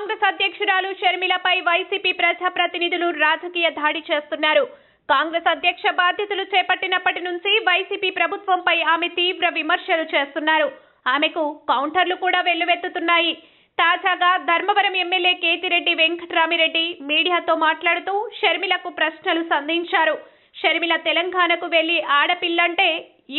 కాంగ్రెస్ అధ్యక్షురాలు షర్మిలపై వైసీపీ ప్రజాప్రతినిధులు రాజకీయ దాడి చేస్తున్నారు. కాంగ్రెస్ అధ్యక్ష బాధ్యతలు చేపట్టినప్పటి నుంచి వైసీపీ ప్రభుత్వంపై ఆమె తీవ్ర విమర్శలు చేస్తున్నారు. ఆమెకు కౌంటర్లు కూడా వెల్లువెత్తుతున్నాయి. తాజాగా ధర్మవరం ఎమ్మెల్యే కేతిరెడ్డి వెంకట్రామిరెడ్డి మీడియాతో మాట్లాడుతూ షర్మిలకు ప్రశ్నలు సంధించారు. షర్మిల తెలంగాణకు వెళ్లి ఆడపిల్లంటే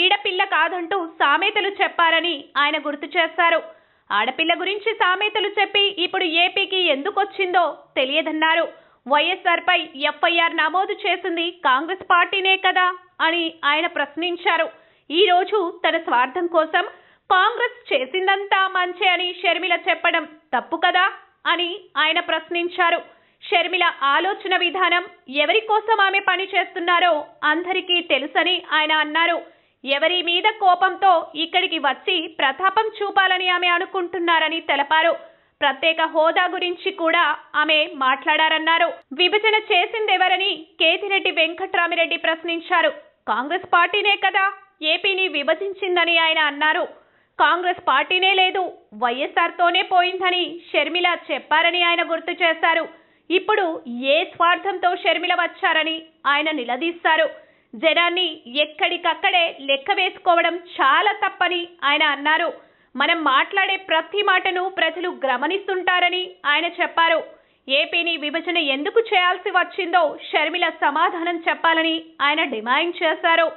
ఈడపిల్ల కాదంటూ సామెతలు చెప్పారని ఆయన గుర్తు చేశారు. ఆడపిల్ల గురించి సామెతలు చెప్పి ఇప్పుడు ఏపీకి ఎందుకొచ్చిందో తెలియదన్నారు. వైఎస్ఆర్ పై ఎఫ్ఐఆర్ నమోదు చేసింది కాంగ్రెస్ పార్టీనే కదా అని ఆయన ప్రశ్నించారు. ఈ రోజు తన స్వార్థం కోసం కాంగ్రెస్ చేసిందంతా మంచే అని షర్మిల చెప్పడం తప్పు కదా అని ఆయన ప్రశ్నించారు. షర్మిల ఆలోచన విధానం, ఎవరి కోసం ఆమె పని చేస్తున్నారో అందరికీ తెలుసని ఆయన అన్నారు. ఎవరి మీద కోపంతో ఇక్కడికి వచ్చి ప్రతాపం చూపాలని ఆమె అనుకుంటున్నారని తెలిపారు. ప్రత్యేక హోదా గురించి కూడా ఆమె మాట్లాడారన్నారు. విభజన చేసిందెవరని కేతిరెడ్డి వెంకట్రామిరెడ్డి ప్రశ్నించారు. కాంగ్రెస్ పార్టీనే కదా ఏపీని విభజించిందని ఆయన అన్నారు. కాంగ్రెస్ పార్టీనే లేదు, వైఎస్ఆర్ తోనే పోయిందని షర్మిల చెప్పారని ఆయన గుర్తు చేశారు. ఇప్పుడు ఏ స్వార్థంతో షర్మిల వచ్చారని ఆయన నిలదీశారు. జనాన్ని ఎక్కడికక్కడే లెక్క వేసుకోవడం చాలా తప్పని ఆయన అన్నారు. మనం మాట్లాడే ప్రతి మాటను ప్రజలు గమనిస్తుంటారని ఆయన చెప్పారు. ఏపీని విభజన ఎందుకు చేయాల్సి వచ్చిందో షర్మిల సమాధానం చెప్పాలని ఆయన డిమాండ్ చేశారు.